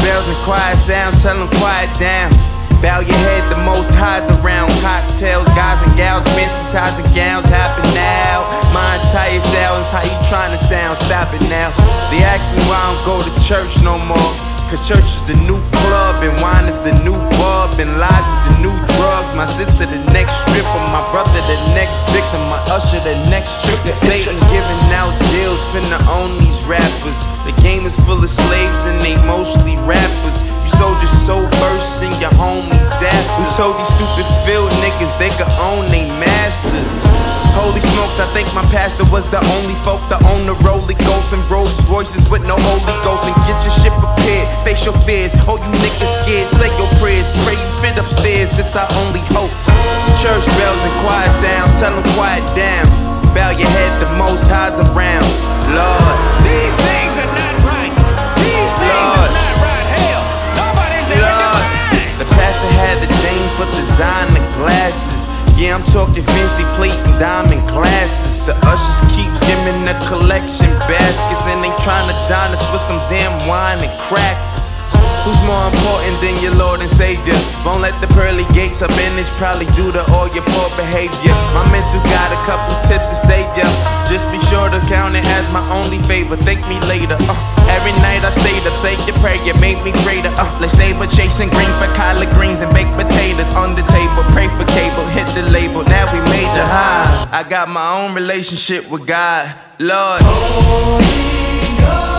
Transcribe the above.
bells and quiet sounds, tell them quiet down. Bow your head, the most highs around. Cocktails, guys and gals, fancy ties and gowns happen now. My entire sounds, how you trying to sound? Stop it now. They ask me why I don't go to church no more. Cause church is the new club, and wine is the new bub, and lies is the new drugs. My sister the next stripper, my brother the next victim, my usher the next tricker. Satan giving out deals, finna own these rappers. The game is full of slaves and they mostly rappers. You soldiers so versed in your homies after. Who told these stupid field niggas they could own they masters? Holy smokes, I think my pastor was the only folk to own the Rolly Ghost and Rolls Royces with no Holy Ghost. And get your shit prepared, face your fears. Oh, you niggas scared, say your prayers. Pray you fit upstairs, it's our only hope. Church bells and quiet sounds, tell them quiet down. Bow your head, the most highs around. Lord, these things are not right. These things Lord, are not right. Hell, nobody's in Lord. the The pastor had the dame for designer glasses. Yeah, I'm talking fancy plates and diamond glasses. The ushers keep skimming the collection baskets, and they trying to dine us with some damn wine and crackers. Who's more important than your Lord and Savior? Won't let the pearly gates up in this, probably due to all your poor behavior. My mental got a couple tips to save ya. Just be sure to count it as my only favor. Thank me later. Every night I stayed up, say your prayer, made me greater. Let's save a chasing green for collard greens and baked potatoes on the table. Pray for cable, hit the label. Now we major high. I got my own relationship with God, Lord. Holy God.